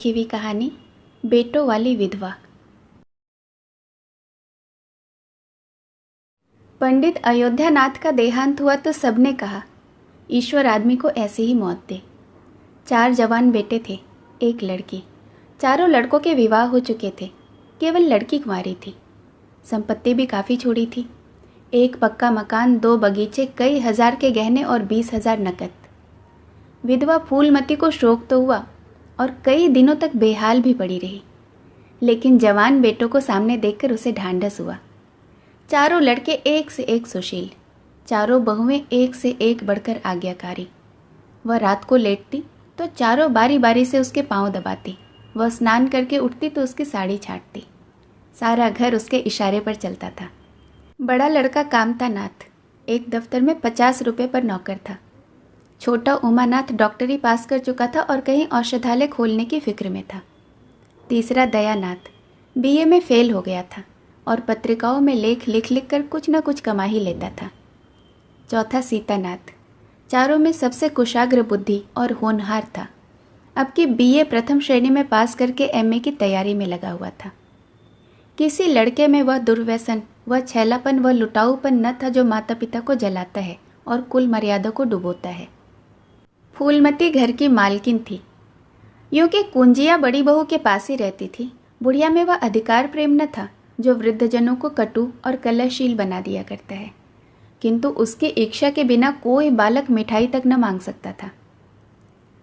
लिखी हुई कहानी बेटों वाली विधवा। पंडित अयोध्यानाथ का देहांत हुआ तो सबने कहा, ईश्वर आदमी को ऐसे ही मौत दे। 4 जवान बेटे थे, एक लड़की। चारों लड़कों के विवाह हो चुके थे, केवल लड़की कुंवारी थी। संपत्ति भी काफ़ी छोड़ी थी, एक पक्का मकान, 2 बगीचे, कई हजार के गहने और 20,000 नकद। विधवा फूलमती को शोक तो हुआ और कई दिनों तक बेहाल भी पड़ी रही, लेकिन जवान बेटों को सामने देखकर उसे ढांढस हुआ। चारों लड़के एक से एक सुशील, चारों बहुएं एक से एक बढ़कर आज्ञाकारी। वह रात को लेटती तो चारों बारी बारी से उसके पांव दबाती, वह स्नान करके उठती तो उसकी साड़ी छाँटती। सारा घर उसके इशारे पर चलता था। बड़ा लड़का कामता नाथ एक दफ्तर में 50 रुपये पर नौकर था। छोटा उमानाथ डॉक्टरी पास कर चुका था और कहीं औषधालय खोलने की फिक्र में था। तीसरा दयानाथ बीए में फेल हो गया था और पत्रिकाओं में लेख लिख लिख कर कुछ न कुछ कमा ही लेता था। चौथा सीतानाथ चारों में सबसे कुशाग्र बुद्धि और होनहार था। अब की बीए प्रथम श्रेणी में पास करके एमए की तैयारी में लगा हुआ था। किसी लड़के में वह दुर्व्यसन, वह छैलापन, वह लुटाऊपन न था जो माता पिता को जलाता है और कुल मर्यादा को डुबोता है। फूलमती घर की मालकिन थी, यूँ कि कुंजिया बड़ी बहू के पास ही रहती थी। बुढ़िया में वह अधिकार प्रेम न था जो वृद्धजनों को कटु और कलहशील बना दिया करता है, किंतु उसकी इच्छा के बिना कोई बालक मिठाई तक न मांग सकता था।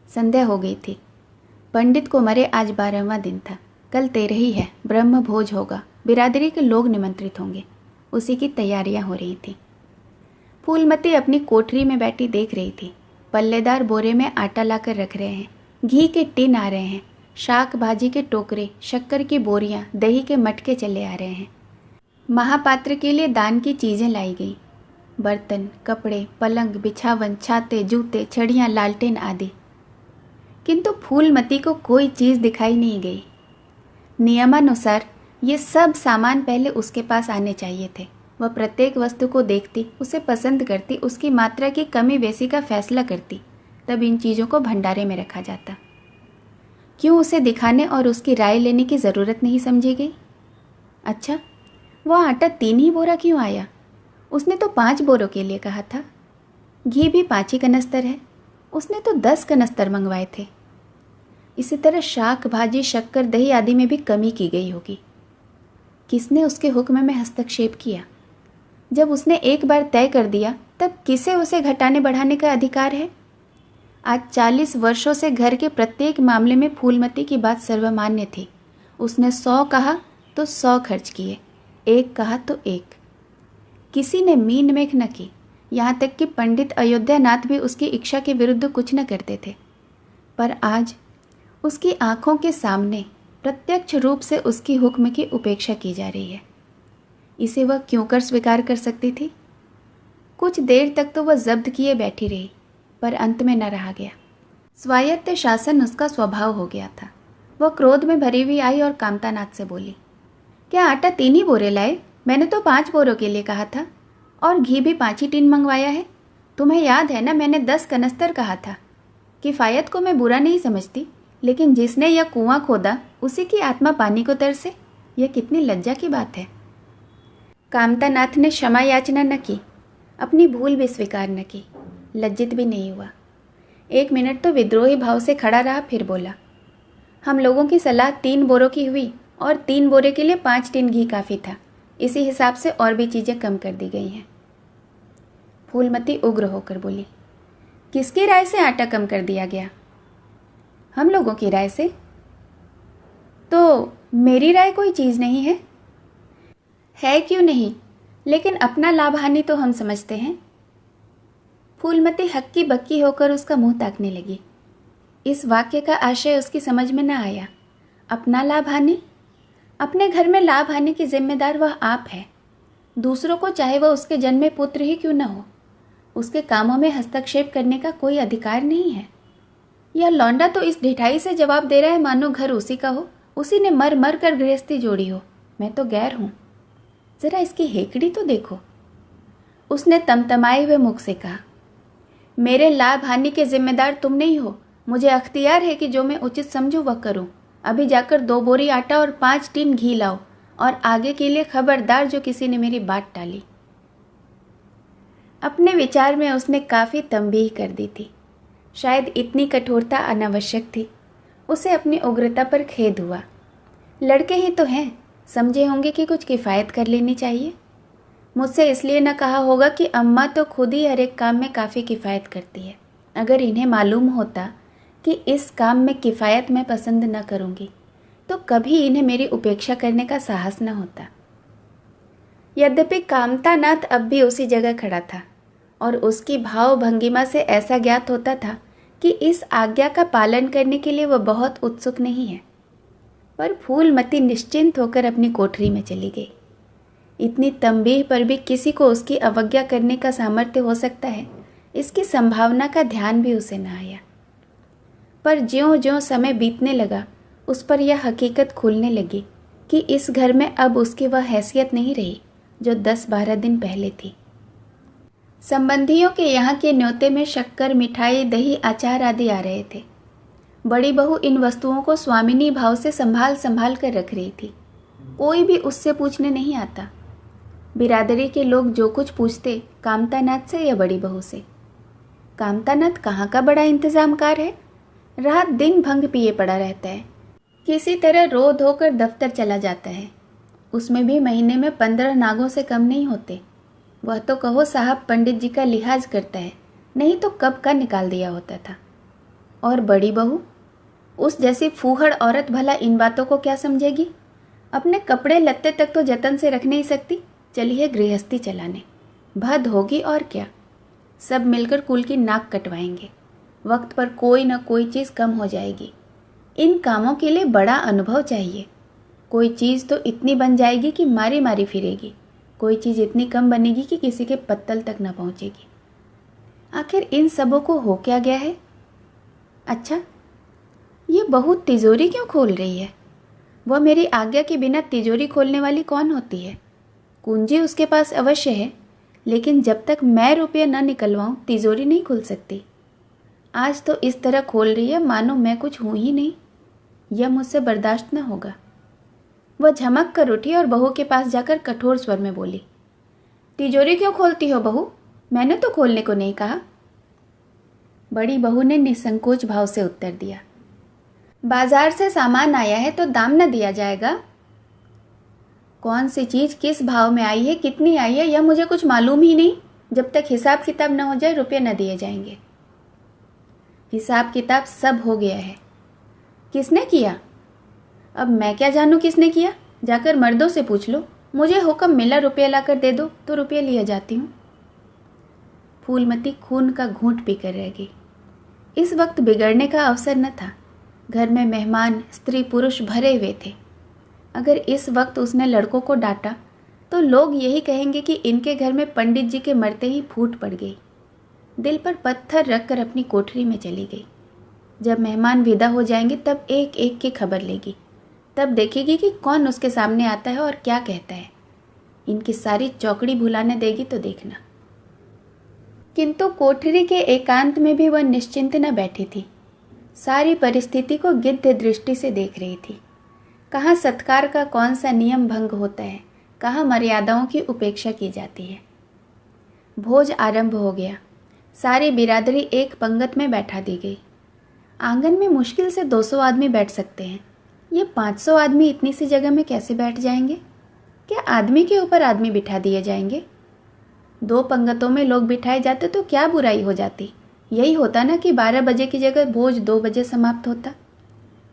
संध्या हो गई थी। पंडित को मरे आज 12वां दिन था। कल 13 है, ब्रह्म भोज होगा, बिरादरी के लोग निमंत्रित होंगे। उसी की तैयारियां हो रही थी। फूलमती अपनी कोठरी में बैठी देख रही थी। पल्लेदार बोरे में आटा लाकर रख रहे हैं, घी के टिन आ रहे हैं, शाक भाजी के टोकरे, शक्कर की बोरियां, दही के मटके चले आ रहे हैं। महापात्र के लिए दान की चीज़ें लाई गई, बर्तन, कपड़े, पलंग, बिछावन, छाते, जूते, छड़ियाँ, लालटेन आदि। किंतु फूलमती को कोई चीज़ दिखाई नहीं गई। नियमानुसार ये सब सामान पहले उसके पास आने चाहिए थे। वह प्रत्येक वस्तु को देखती, उसे पसंद करती, उसकी मात्रा की कमी बेसी का फैसला करती, तब इन चीज़ों को भंडारे में रखा जाता। क्यों उसे दिखाने और उसकी राय लेने की ज़रूरत नहीं समझी गई? अच्छा, वह आटा 3 ही बोरा क्यों आया? उसने तो 5 बोरों के लिए कहा था। घी भी 5 ही कनस्तर है, उसने तो 10 कनस्तर मंगवाए थे। इसी तरह शाक भाजी, शक्कर, दही आदि में भी कमी की गई होगी। किसने उसके हुक्म में हस्तक्षेप किया? जब उसने एक बार तय कर दिया, तब किसे उसे घटाने बढ़ाने का अधिकार है? आज 40 वर्षों से घर के प्रत्येक मामले में फूलमती की बात सर्वमान्य थी। उसने 100 कहा तो 100 खर्च किए, 1 कहा तो 1। किसी ने मीन मेख न की, यहाँ तक कि पंडित अयोध्यानाथ भी उसकी इच्छा के विरुद्ध कुछ न करते थे। पर आज उसकी आंखों के सामने प्रत्यक्ष रूप से उसकी हुक्म की उपेक्षा की जा रही है। इसे वह क्यों कर स्वीकार कर सकती थी? कुछ देर तक तो वह जब्त किए बैठी रही, पर अंत में न रहा गया। स्वायत्त शासन उसका स्वभाव हो गया था। वह क्रोध में भरी हुई आई और कामतानाथ से बोली, क्या आटा 3 ही बोरे लाए? मैंने तो 5 बोरों के लिए कहा था, और घी भी 5 ही टिन मंगवाया है। तुम्हें याद है ना, मैंने 10 कनस्तर कहा था। किफ़ायत को मैं बुरा नहीं समझती, लेकिन जिसने यह कुआं खोदा उसी की आत्मा पानी को तरसे। यह कितनी लज्जा की बात है। कामतानाथ ने क्षमा याचना न की, अपनी भूल भी स्वीकार न की, लज्जित भी नहीं हुआ। 1 मिनट तो विद्रोही भाव से खड़ा रहा, फिर बोला, हम लोगों की सलाह 3 बोरों की हुई और 3 बोरे के लिए 5 टिन घी काफ़ी था। इसी हिसाब से और भी चीज़ें कम कर दी गई हैं। फूलमती उग्र होकर बोली, किसकी राय से आटा कम कर दिया गया? हम लोगों की राय से? तो मेरी राय कोई चीज़ नहीं है? है क्यों नहीं, लेकिन अपना लाभ हानि तो हम समझते हैं। फूलमती हक्की बक्की होकर उसका मुंह ताकने लगी। इस वाक्य का आशय उसकी समझ में न आया। अपना लाभ हानि? अपने घर में लाभ हानि की जिम्मेदार वह आप है। दूसरों को, चाहे वह उसके जन्मे पुत्र ही क्यों न हो, उसके कामों में हस्तक्षेप करने का कोई अधिकार नहीं है। यह लौंडा तो इस ढिठाई से जवाब दे रहा है मानो घर उसी का हो, उसी ने मर मर कर गृहस्थी जोड़ी हो। मैं तो गैर हूँ। जरा इसकी हेकड़ी तो देखो। उसने तमतमाए हुए मुख से कहा, मेरे लाभ हानि के जिम्मेदार तुम नहीं हो। मुझे अख्तियार है कि जो मैं उचित समझूं वह करूं। अभी जाकर 2 बोरी आटा और 5 टीन घी लाओ, और आगे के लिए खबरदार जो किसी ने मेरी बात टाली। अपने विचार में उसने काफ़ी तंबीह कर दी थी। शायद इतनी कठोरता अनावश्यक थी। उसे अपनी उग्रता पर खेद हुआ। लड़के ही तो हैं, समझे होंगे कि कुछ किफ़ायत कर लेनी चाहिए। मुझसे इसलिए न कहा होगा कि अम्मा तो खुद ही हर एक काम में काफ़ी किफ़ायत करती है। अगर इन्हें मालूम होता कि इस काम में किफ़ायत मैं पसंद न करूँगी तो कभी इन्हें मेरी उपेक्षा करने का साहस न होता। यद्यपि कामतानाथ अब भी उसी जगह खड़ा था और उसकी भाव भंगिमा से ऐसा ज्ञात होता था कि इस आज्ञा का पालन करने के लिए वह बहुत उत्सुक नहीं है। पर फूलमती निश्चिंत होकर अपनी कोठरी में चली गई। इतनी तंबीह पर भी किसी को उसकी अवज्ञा करने का सामर्थ्य हो सकता है, इसकी संभावना का ध्यान भी उसे न आया। पर ज्यों-ज्यों समय बीतने लगा उस पर यह हकीकत खुलने लगी कि इस घर में अब उसकी वह हैसियत नहीं रही जो 10-12 दिन पहले थी। संबंधियों के यहाँ के न्योते में शक्कर, मिठाई, दही, अचार आदि आ रहे थे। बड़ी बहू इन वस्तुओं को स्वामिनी भाव से संभाल संभाल कर रख रही थी। कोई भी उससे पूछने नहीं आता। बिरादरी के लोग जो कुछ पूछते कामतानाथ से या बड़ी बहू से। कामतानाथ कहाँ का बड़ा इंतजामकार है, रात दिन भंग पिए पड़ा रहता है, किसी तरह रो धोकर दफ्तर चला जाता है। उसमें भी महीने में 15 नागों से कम नहीं होते। वह तो कहो साहब पंडित जी का लिहाज करता है, नहीं तो कब का निकाल दिया होता था। और बड़ी बहू, उस जैसी फूहड़ औरत भला इन बातों को क्या समझेगी। अपने कपड़े लत्ते तक तो जतन से रख नहीं सकती, चलिए गृहस्थी चलाने। भद होगी और क्या। सब मिलकर कुल की नाक कटवाएंगे। वक्त पर कोई न कोई चीज़ कम हो जाएगी। इन कामों के लिए बड़ा अनुभव चाहिए। कोई चीज़ तो इतनी बन जाएगी कि मारी मारी फिरेगी, कोई चीज़ इतनी कम बनेगी कि किसी के पत्तल तक न पहुँचेगी। आखिर इन सबों को हो क्या गया है। अच्छा, ये बहू तिजोरी क्यों खोल रही है। वह मेरी आज्ञा के बिना तिजोरी खोलने वाली कौन होती है। कुंजी उसके पास अवश्य है, लेकिन जब तक मैं रुपये न निकलवाऊं तिजोरी नहीं खुल सकती। आज तो इस तरह खोल रही है मानो मैं कुछ हूँ ही नहीं। यह मुझसे बर्दाश्त न होगा। वह झमक कर उठी और बहू के पास जाकर कठोर स्वर में बोली, तिजोरी क्यों खोलती हो बहू, मैंने तो खोलने को नहीं कहा। बड़ी बहू ने निसंकोच भाव से उत्तर दिया, बाजार से सामान आया है तो दाम न दिया जाएगा। कौन सी चीज़ किस भाव में आई है, कितनी आई है, यह मुझे कुछ मालूम ही नहीं। जब तक हिसाब किताब न हो जाए रुपये न दिए जाएंगे। हिसाब किताब सब हो गया है। किसने किया। अब मैं क्या जानूं किसने किया, जाकर मर्दों से पूछ लो। मुझे हुक्म मिला रुपये लाकर दे दो तो रुपये लिए जाती हूँ। फूलमती खून का घूंट पीकर रह गई। इस वक्त बिगड़ने का अवसर न था। घर में मेहमान, स्त्री पुरुष भरे हुए थे। अगर इस वक्त उसने लड़कों को डांटा तो लोग यही कहेंगे कि इनके घर में पंडित जी के मरते ही फूट पड़ गई। दिल पर पत्थर रखकर अपनी कोठरी में चली गई। जब मेहमान विदा हो जाएंगे तब एक एक की खबर लेगी। तब देखेगी कि कौन उसके सामने आता है और क्या कहता है। इनकी सारी चौकड़ी भुलाने देगी तो देखना। किंतु कोठरी के एकांत में भी वह निश्चिंत न बैठी थी। सारी परिस्थिति को गिद्ध दृष्टि से देख रही थी। कहाँ सत्कार का कौन सा नियम भंग होता है, कहाँ मर्यादाओं की उपेक्षा की जाती है। भोज आरंभ हो गया। सारी बिरादरी एक पंगत में बैठा दी गई। आंगन में मुश्किल से 200 आदमी बैठ सकते हैं। ये 500 आदमी इतनी सी जगह में कैसे बैठ जाएंगे। क्या आदमी के ऊपर आदमी बिठा दिए जाएंगे। 2 पंगतों में लोग बिठाए जाते तो क्या बुराई हो जाती। यही होता ना कि 12 बजे की जगह भोज 2 बजे समाप्त होता।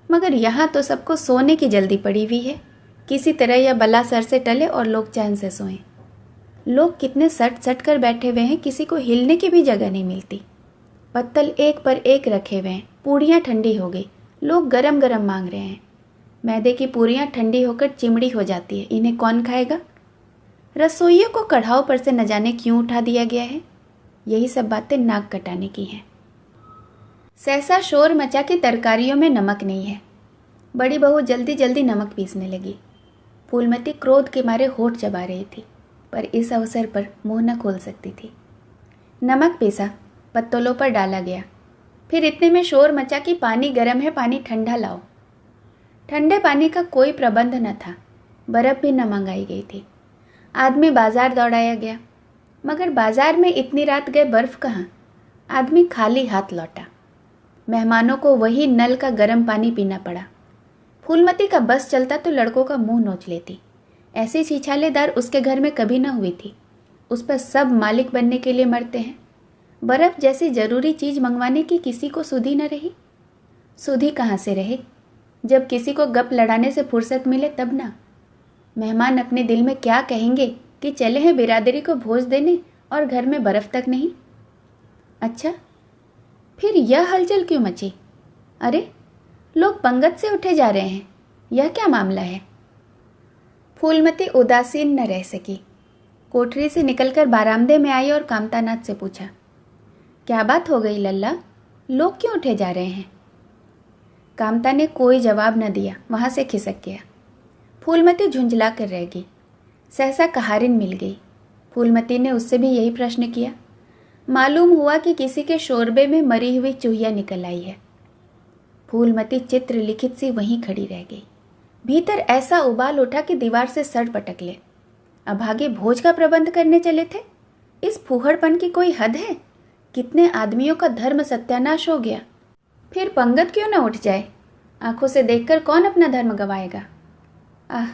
मगर यहाँ तो सबको सोने की जल्दी पड़ी हुई है। किसी तरह यह बला सर से टले और लोग चैन से सोएं। लोग कितने सट सट कर बैठे हुए हैं, किसी को हिलने की भी जगह नहीं मिलती। पत्तल एक पर एक रखे हुए हैं। पूड़ियाँ ठंडी हो गई, लोग गरम गरम मांग रहे हैं। मैदे की पूड़ियाँ ठंडी होकर चिमड़ी हो जाती है, इन्हें कौन खाएगा। रसोइयों को कढ़ाव पर से न जाने क्यों उठा दिया गया है। यही सब बातें नाक कटाने की हैं। सहसा शोर मचा कि तरकारियों में नमक नहीं है। बड़ी बहू जल्दी जल्दी नमक पीसने लगी। फूलमती क्रोध के मारे होठ चबा रही थी, पर इस अवसर पर मुंह न खोल सकती थी। नमक पीसा, पत्तलों पर डाला गया। फिर इतने में शोर मचा कि पानी गर्म है, पानी ठंडा लाओ। ठंडे पानी का कोई प्रबंध न था, बर्फ़ भी न मंगाई गई थी। आदमी बाजार दौड़ाया गया, मगर बाजार में इतनी रात गए बर्फ़ कहाँ। आदमी खाली हाथ लौटा। मेहमानों को वही नल का गर्म पानी पीना पड़ा। फूलमती का बस चलता तो लड़कों का मुंह नोच लेती। ऐसी छिछालेदार उसके घर में कभी न हुई थी। उस पर सब मालिक बनने के लिए मरते हैं। बर्फ़ जैसी ज़रूरी चीज़ मंगवाने की किसी को सुधि न रही। सुधि कहाँ से रहे, जब किसी को गप लड़ाने से फुर्सत मिले तब ना। मेहमान अपने दिल में क्या कहेंगे कि चले हैं बिरादरी को भोज देने और घर में बर्फ़ तक नहीं। अच्छा, फिर यह हलचल क्यों मची? अरे, लोग पंगत से उठे जा रहे हैं, यह क्या मामला है? फूलमती उदासीन न रह सकी। कोठरी से निकलकर बारामदे में आई और कामतानाथ से पूछा, क्या बात हो गई लल्ला, लोग क्यों उठे जा रहे हैं? कामता ने कोई जवाब न दिया, वहाँ से खिसक गया। फूलमती झुंझला कर रह गई। सहसा कहारिन मिल गई। फूलमती ने उससे भी यही प्रश्न किया। मालूम हुआ कि किसी के शोरबे में मरी हुई चूहिया निकल आई है। फूलमती चित्र लिखित सी वहीं खड़ी रह गई। भीतर ऐसा उबाल उठा कि दीवार से सर पटक ले। अभागे भोज का प्रबंध करने चले थे। इस फूहड़पन की कोई हद है? कितने आदमियों का धर्म सत्यानाश हो गया। फिर पंगत क्यों न उठ जाए? आंखों से देखकर कौन अपना धर्म गंवाएगा? आह,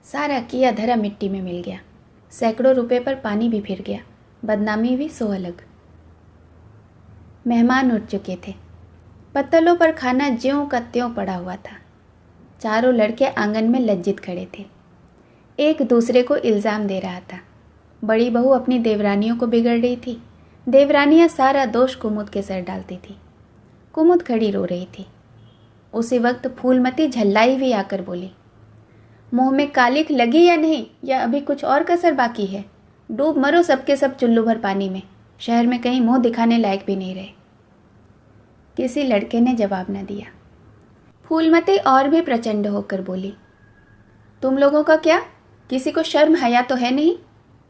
सारा किया धरा मिट्टी में मिल गया। सैकड़ों रुपए पर पानी भी फिर गया। बदनामी भी सो अलग। मेहमान उठ चुके थे। पत्तलों पर खाना ज्यों का त्यों पड़ा हुआ था। चारों लड़के आंगन में लज्जित खड़े थे। एक दूसरे को इल्ज़ाम दे रहा था। बड़ी बहू अपनी देवरानियों को बिगड़ रही थी। देवरानियां सारा दोष कुमुद के सर डालती थी। कुमुद खड़ी रो रही थी। उसी वक्त फूलमती झल्लाई हुई आकर बोली, मुंह में कालिख लगी या नहीं, या अभी कुछ और कसर बाकी है? डूब मरो सबके सब चुल्लू भर पानी में। शहर में कहीं मुंह दिखाने लायक भी नहीं रहे। किसी लड़के ने जवाब न दिया। फूलमती और भी प्रचंड होकर बोली, तुम लोगों का क्या? किसी को शर्म हया तो है नहीं?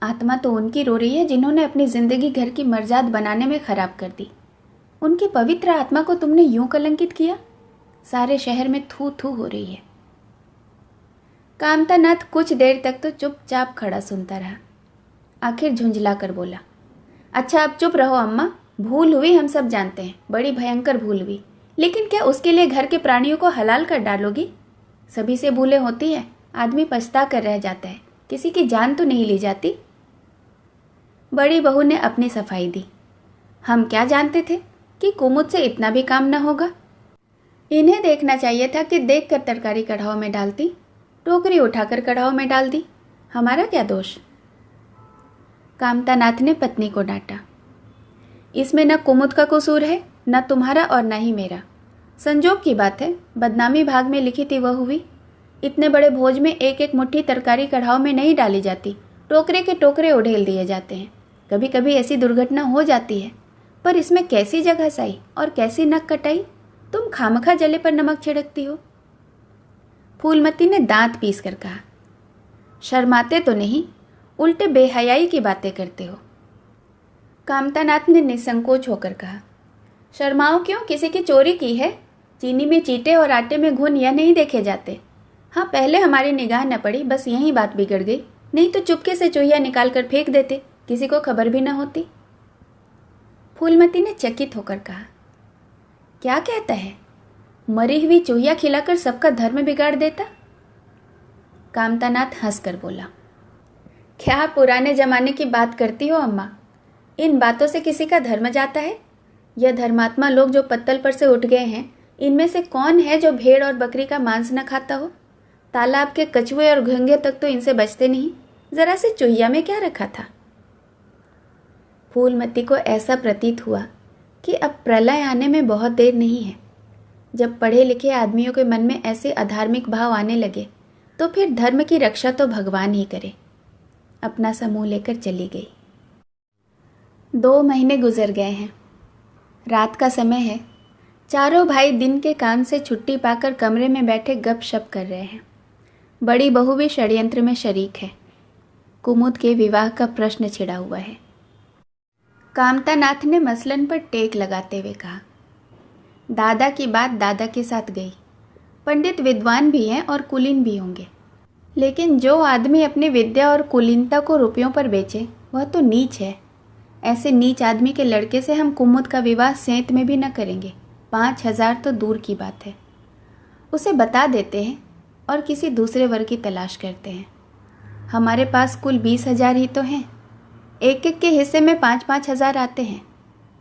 आत्मा तो उनकी रो रही है जिन्होंने अपनी जिंदगी घर की मर्जाद बनाने में खराब कर दी। उनकी पवित्र आत्मा को तुमने यूं कलंकित किया। सारे शहर में थू थू हो रही है। कामतानाथ कुछ देर तक तो चुपचाप खड़ा सुनता रहा। आखिर झुंझला कर बोला, अच्छा अब चुप रहो अम्मा। भूल हुई हम सब जानते हैं, बड़ी भयंकर भूल हुई, लेकिन क्या उसके लिए घर के प्राणियों को हलाल कर डालोगी? सभी से भूलें होती है, आदमी पछता कर रह जाता है, किसी की जान तो नहीं ली जाती। बड़ी बहू ने अपनी सफाई दी। हम क्या जानते थे कि कुमुद से इतना भी काम न होगा। इन्हें देखना चाहिए था कि देखकर तरकारी कढ़ाव में डालती, टोकरी उठाकर कढ़ाव में डाल दी। हमारा क्या दोष? कामतानाथ ने पत्नी को डांटा, इसमें न कुमुद का कसूर है, न तुम्हारा और न ही मेरा। संजोग की बात है, बदनामी भाग में लिखी थी वह हुई। इतने बड़े भोज में एक एक मुट्ठी तरकारी कढ़ाव में नहीं डाली जाती, टोकरे के टोकरे उड़ेल दिए जाते हैं। कभी कभी ऐसी दुर्घटना हो जाती है, पर इसमें कैसी जगह साई और कैसी नक कटाई? तुम खामखा जले पर नमक छिड़कती हो। फूलमती ने दांत पीस कर कहा, शर्माते तो नहीं, उल्टे बेहयाई की बातें करते हो। कामतानाथ ने निसंकोच होकर कहा, शर्माओ क्यों? किसी की चोरी की है? चीनी में चीटे और आटे में घुन यह नहीं देखे जाते। हाँ, पहले हमारी निगाह न पड़ी, बस यही बात बिगड़ गई, नहीं तो चुपके से चूहिया निकाल कर फेंक देते, किसी को खबर भी न होती। फूलमती ने चकित होकर कहा, क्या कहता है? मरी हुई चूहिया खिलाकर सबका धर्म बिगाड़ देता? कामतानाथ हंसकर बोला, क्या पुराने जमाने की बात करती हो अम्मा? इन बातों से किसी का धर्म जाता है? यह धर्मात्मा लोग जो पत्तल पर से उठ गए हैं, इनमें से कौन है जो भेड़ और बकरी का मांस न खाता हो? तालाब के कछुए और घोंगे तक तो इनसे बचते नहीं, जरा से चूहिया में क्या रखा था? फूलमती को ऐसा प्रतीत हुआ कि अब प्रलय आने में बहुत देर नहीं है। जब पढ़े लिखे आदमियों के मन में ऐसे अधार्मिक भाव आने लगे तो फिर धर्म की रक्षा तो भगवान ही करे। अपना समूह लेकर चली गई। 2 महीने गुजर गए हैं। रात का समय है। चारों भाई दिन के काम से छुट्टी पाकर कमरे में बैठे गपशप कर रहे हैं। बड़ी बहू भी षड्यंत्र में शरीक है। कुमुद के विवाह का प्रश्न छिड़ा हुआ है। कामतानाथ ने मसलन पर टेक लगाते हुए कहा, दादा की बात दादा के साथ गई। पंडित विद्वान भी हैं और कुलीन भी होंगे, लेकिन जो आदमी अपनी विद्या और कुलीनता को रुपयों पर बेचे वह तो नीच है। ऐसे नीच आदमी के लड़के से हम कुमुद का विवाह सेंत में भी न करेंगे। 5,000 तो दूर की बात है। उसे बता देते हैं और किसी दूसरे वर्ग की तलाश करते हैं। हमारे पास कुल 20,000 ही तो हैं। एक एक के हिस्से में 5-5 हज़ार आते हैं।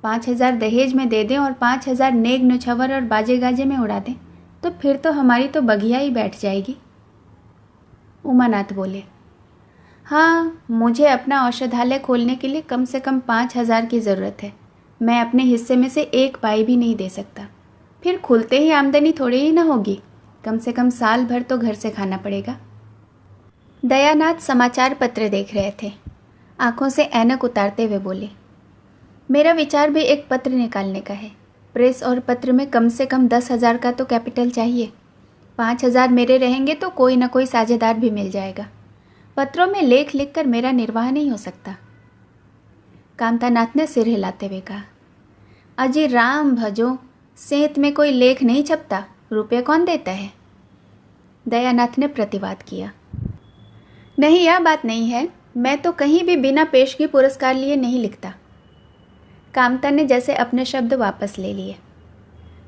5,000 दहेज में दे दें और 5,000 नेग नुछवर और बाजे गाजे में उड़ा दें तो फिर तो हमारी तो बगिया ही बैठ जाएगी। उमानाथ बोले, हाँ, मुझे अपना औषधालय खोलने के लिए कम से कम 5,000 की ज़रूरत है। मैं अपने हिस्से में से 1 पाई भी नहीं दे सकता। फिर खुलते ही आमदनी थोड़ी ही ना होगी, कम से कम साल भर तो घर से खाना पड़ेगा। दयानाथ समाचार पत्र देख रहे थे। आंखों से ऐनक उतारते हुए बोले, मेरा विचार भी एक पत्र निकालने का है। प्रेस और पत्र में कम से कम 10,000 का तो कैपिटल चाहिए। 5,000 मेरे रहेंगे तो कोई ना कोई साझेदार भी मिल जाएगा। पत्रों में लेख लिखकर मेरा निर्वाह नहीं हो सकता। कामतानाथ ने सिर हिलाते हुए कहा, अजी राम भजो, सेंत में कोई लेख नहीं छपता, रुपये कौन देता है? दयानाथ ने प्रतिवाद किया, नहीं, यह बात नहीं है। मैं तो कहीं भी बिना पेशगी पुरस्कार लिए नहीं लिखता। कामता ने जैसे अपने शब्द वापस ले लिए।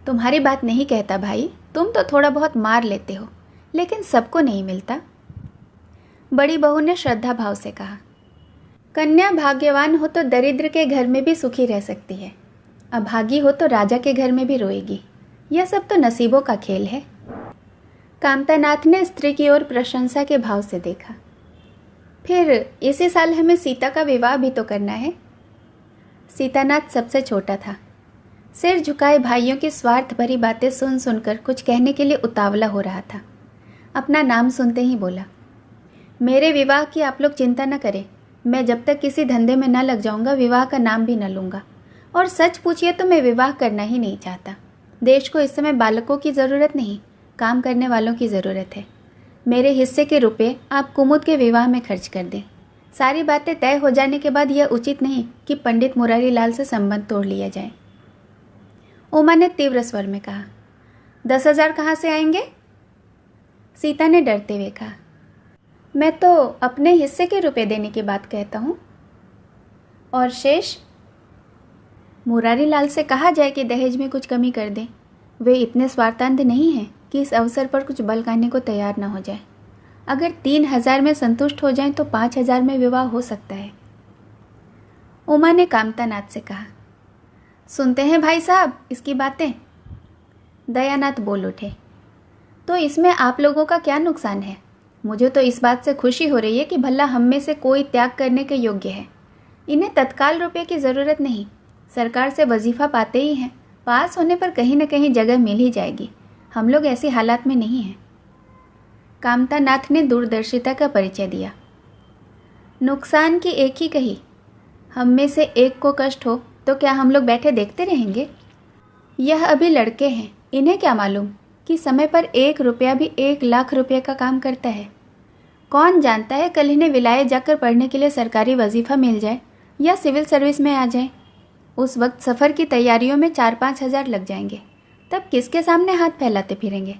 तुम्हारी बात नहीं कहता भाई, तुम तो थोड़ा बहुत मार लेते हो, लेकिन सबको नहीं मिलता। बड़ी बहू ने श्रद्धा भाव से कहा, कन्या भाग्यवान हो तो दरिद्र के घर में भी सुखी रह सकती है, अभागी हो तो राजा के घर में भी रोएगी। यह सब तो नसीबों का खेल है। कामतानाथ ने स्त्री की ओर प्रशंसा के भाव से देखा। फिर इसी साल हमें सीता का विवाह भी तो करना है। सीतानाथ सबसे छोटा था। सिर झुकाए भाइयों की स्वार्थ भरी बातें सुन सुनकर कुछ कहने के लिए उतावला हो रहा था। अपना नाम सुनते ही बोला, मेरे विवाह की आप लोग चिंता न करें। मैं जब तक किसी धंधे में न लग जाऊंगा विवाह का नाम भी न लूँगा। और सच पूछिए तो मैं विवाह करना ही नहीं चाहता। देश को इस समय बालकों की ज़रूरत नहीं, काम करने वालों की ज़रूरत है। मेरे हिस्से के रुपए आप कुमुद के विवाह में खर्च कर दें। सारी बातें तय हो जाने के बाद यह उचित नहीं कि पंडित मुरारी लाल से संबंध तोड़ लिया जाए। उमा ने तीव्र स्वर में कहा, 10,000 कहाँ से आएंगे? सीता ने डरते हुए कहा, मैं तो अपने हिस्से के रुपए देने की बात कहता हूँ। और शेष? मुरारी लाल से कहा जाए कि दहेज में कुछ कमी कर दें। वे इतने स्वार्थांध नहीं हैं कि इस अवसर पर कुछ बल करने को तैयार न हो जाए। अगर 3,000 में संतुष्ट हो जाएं तो 5,000 में विवाह हो सकता है। उमा ने कामतानाथ से कहा, सुनते हैं भाई साहब इसकी बातें? दयानाथ बोल उठे, तो इसमें आप लोगों का क्या नुकसान है? मुझे तो इस बात से खुशी हो रही है कि भला हम में से कोई त्याग करने के योग्य है। इन्हें तत्काल रुपये की ज़रूरत नहीं, सरकार से वजीफ़ा पाते ही हैं। पास होने पर कहीं न कहीं जगह मिल ही जाएगी। हम लोग ऐसी हालात में नहीं हैं। कामतानाथ ने दूरदर्शिता का परिचय दिया। नुकसान की एक ही कही, हम में से एक को कष्ट हो तो क्या हम लोग बैठे देखते रहेंगे? यह अभी लड़के हैं, इन्हें क्या मालूम कि समय पर 1 रुपया भी 1,00,000 रुपये का काम करता है। कौन जानता है कल इन्हें विलायत जाकर पढ़ने के लिए सरकारी वजीफ़ा मिल जाए या सिविल सर्विस में आ जाए। उस वक्त सफ़र की तैयारियों में 4-5 हज़ार लग जाएंगे। तब किसके सामने हाथ फैलाते फिरेंगे?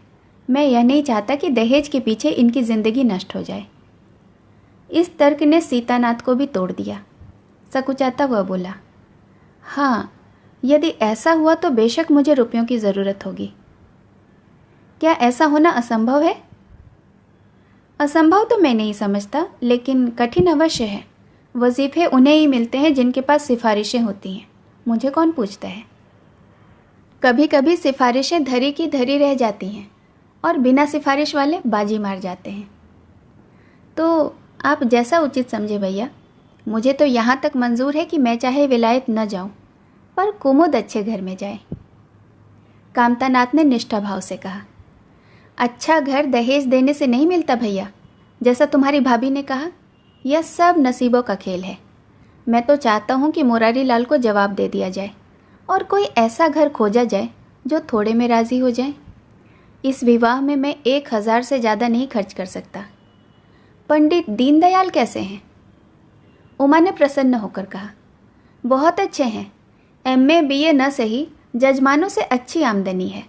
मैं यह नहीं चाहता कि दहेज के पीछे इनकी ज़िंदगी नष्ट हो जाए। इस तर्क ने सीतानाथ को भी तोड़ दिया। सकुचाता हुआ बोला, हाँ, यदि ऐसा हुआ तो बेशक मुझे रुपयों की ज़रूरत होगी। क्या ऐसा होना असंभव है? असंभव तो मैं नहीं समझता, लेकिन कठिन अवश्य है। वजीफ़े उन्हें ही मिलते हैं जिनके पास सिफारिशें होती हैं। मुझे कौन पूछता है? कभी कभी सिफारिशें धरी की धरी रह जाती हैं और बिना सिफारिश वाले बाजी मार जाते हैं। तो आप जैसा उचित समझे भैया। मुझे तो यहाँ तक मंजूर है कि मैं चाहे विलायत न जाऊँ, पर कुमुद अच्छे घर में जाए। कामतानाथ ने निष्ठा भाव से कहा, अच्छा घर दहेज देने से नहीं मिलता भैया। जैसा तुम्हारी भाभी ने कहा, यह सब नसीबों का खेल है। मैं तो चाहता हूँ कि मुरारी लाल को जवाब दे दिया जाए और कोई ऐसा घर खोजा जाए जो थोड़े में राज़ी हो जाए। इस विवाह में मैं 1,000 से ज़्यादा नहीं खर्च कर सकता। पंडित दीनदयाल कैसे हैं? उमा ने प्रसन्न होकर कहा, बहुत अच्छे हैं। MA BA न सही, जजमानों से अच्छी आमदनी है।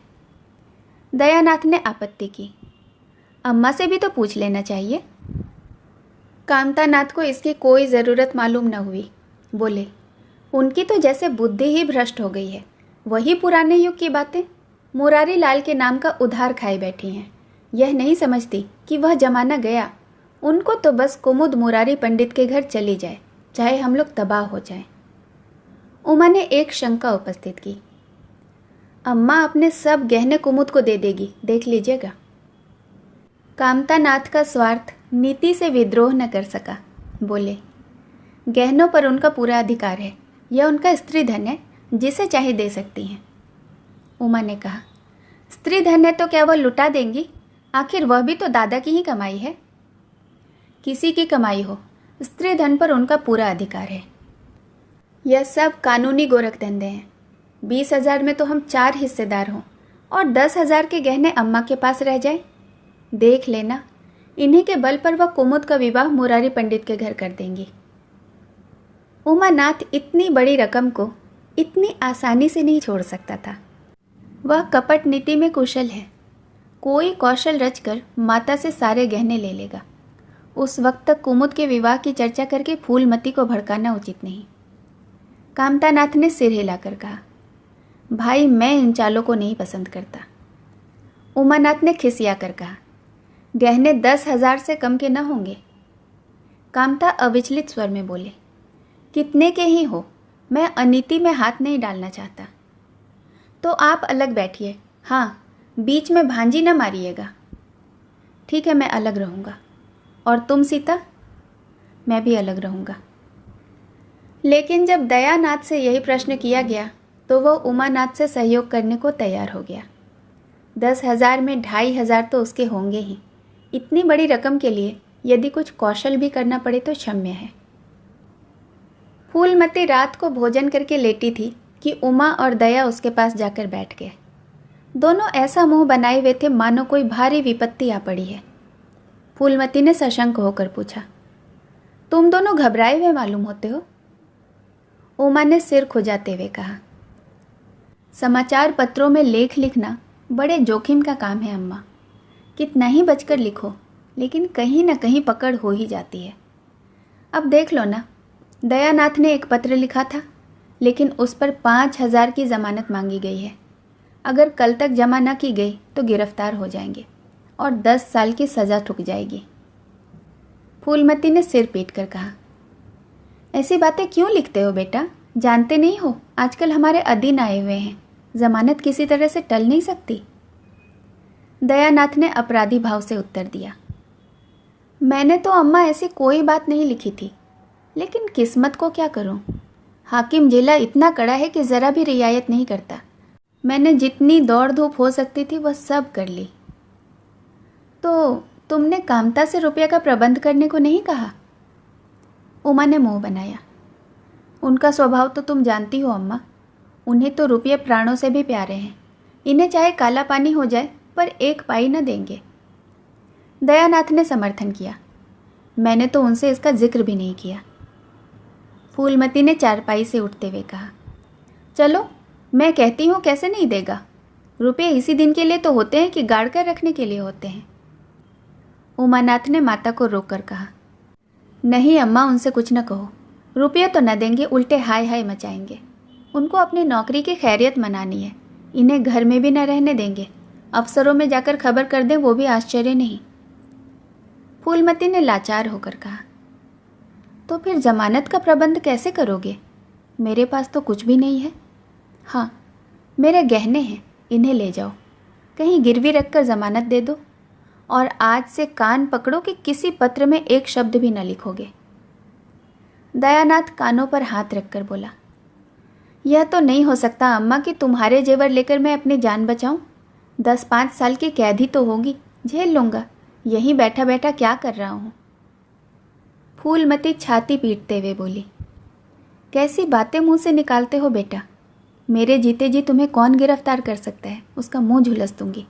दयानाथ ने आपत्ति की। अम्मा से भी तो पूछ लेना चाहिए। कामतानाथ को इसकी कोई ज़रूरत मालूम न हुई। बोले, उनकी तो जैसे बुद्धि ही भ्रष्ट हो गई है। वही पुराने युग की बातें मुरारी लाल के नाम का उधार खाए बैठी हैं। यह नहीं समझती कि वह जमाना गया। उनको तो बस कुमुद मुरारी पंडित के घर चली जाए, चाहे हम लोग तबाह हो जाएं। उमा ने एक शंका उपस्थित की। अम्मा अपने सब गहने कुमुद को दे देगी, देख लीजिएगा। कामतानाथ का स्वार्थ नीति से विद्रोह न कर सका। बोले, गहनों पर उनका पूरा अधिकार है। यह उनका स्त्री धन है, जिसे चाहे दे सकती हैं। उमा ने कहा, स्त्री धन है तो क्या वह लुटा देंगी? आखिर वह भी तो दादा की ही कमाई है। किसी की कमाई हो, स्त्री धन पर उनका पूरा अधिकार है। यह सब कानूनी गोरख धंधे हैं। 20,000 में तो हम 4 हिस्सेदार हों और 10,000 के गहने अम्मा के पास रह जाए। देख लेना, इन्हीं के बल पर वह कुमुद का विवाह मुरारी पंडित के घर कर देंगी। उमानाथ इतनी बड़ी रकम को इतनी आसानी से नहीं छोड़ सकता था। वह कपट नीति में कुशल है। कोई कौशल रचकर माता से सारे गहने ले लेगा। उस वक्त तक कुमुद के विवाह की चर्चा करके फूलमती को भड़काना उचित नहीं। कामतानाथ ने सिर हिलाकर कहा, भाई मैं इन चालों को नहीं पसंद करता। उमानाथ ने खिसिया कर कहा, गहने 10,000 से कम के न होंगे। कामता अविचलित स्वर में बोले, कितने के ही हो, मैं अनीति में हाथ नहीं डालना चाहता। तो आप अलग बैठिए, हाँ बीच में भांजी न मारिएगा। ठीक है, मैं अलग रहूँगा। और तुम सीता? मैं भी अलग रहूँगा। लेकिन जब दयानाथ से यही प्रश्न किया गया तो वह उमानाथ से सहयोग करने को तैयार हो गया। 10,000 में 2,500 तो उसके होंगे ही। इतनी बड़ी रकम के लिए यदि कुछ कौशल भी करना पड़े तो क्षम्य है। फूलमती रात को भोजन करके लेटी थी कि उमा और दया उसके पास जाकर बैठ गए। दोनों ऐसा मुंह बनाए हुए थे मानो कोई भारी विपत्ति आ पड़ी है। फूलमती ने सशंक होकर पूछा, तुम दोनों घबराए हुए मालूम होते हो? उमा ने सिर खुजाते हुए कहा, समाचार पत्रों में लेख लिखना बड़े जोखिम का काम है अम्मा। कितना ही बचकर लिखो, लेकिन कहीं ना कहीं पकड़ हो ही जाती है। अब देख लो ना, दयानाथ ने एक पत्र लिखा था, लेकिन उस पर 5,000 की ज़मानत मांगी गई है। अगर कल तक जमा न की गई तो गिरफ्तार हो जाएंगे और 10 साल की सज़ा ठुक जाएगी। फूलमती ने सिर पीट कर कहा, ऐसी बातें क्यों लिखते हो बेटा? जानते नहीं हो आजकल हमारे अधीन आए हुए हैं, जमानत किसी तरह से टल नहीं सकती। दयानाथ ने अपराधी भाव से उत्तर दिया, मैंने तो अम्मा ऐसी कोई बात नहीं लिखी थी, लेकिन किस्मत को क्या करूं? हाकिम जिला इतना कड़ा है कि ज़रा भी रियायत नहीं करता। मैंने जितनी दौड़ धूप हो सकती थी वह सब कर ली। तो तुमने कामता से रुपये का प्रबंध करने को नहीं कहा? उमा ने मुंह बनाया। उनका स्वभाव तो तुम जानती हो अम्मा, उन्हें तो रुपये प्राणों से भी प्यारे हैं। इन्हें चाहे काला पानी हो जाए पर एक पाई न देंगे। दयानाथ ने समर्थन किया, मैंने तो उनसे इसका जिक्र भी नहीं किया। फूलमती ने चारपाई से उठते हुए कहा, चलो मैं कहती हूँ, कैसे नहीं देगा? रुपये इसी दिन के लिए तो होते हैं कि गाड़ कर रखने के लिए होते हैं। उमानाथ ने माता को रोककर कहा, नहीं अम्मा, उनसे कुछ न कहो। रुपये तो न देंगे, उल्टे हाय हाय मचाएंगे। उनको अपनी नौकरी की खैरियत मनानी है, इन्हें घर में भी न रहने देंगे। अफसरों में जाकर खबर कर दें, वो भी आश्चर्य नहीं। फूलमती ने लाचार होकर कहा, तो फिर जमानत का प्रबंध कैसे करोगे? मेरे पास तो कुछ भी नहीं है। हाँ, मेरे गहने हैं, इन्हें ले जाओ, कहीं गिरवी रखकर जमानत दे दो, और आज से कान पकड़ो कि किसी पत्र में एक शब्द भी न लिखोगे। दयानाथ कानों पर हाथ रखकर बोला, यह तो नहीं हो सकता अम्मा कि तुम्हारे जेवर लेकर मैं अपनी जान बचाऊं। 10-5 साल की कैद ही तो होगी, झेल लूँगा। यहीं बैठा बैठा क्या कर रहा हूँ। फूलमती छाती पीटते हुए बोली, कैसी बातें मुंह से निकालते हो बेटा? मेरे जीते जी तुम्हें कौन गिरफ्तार कर सकता है? उसका मुंह झुलस दूंगी।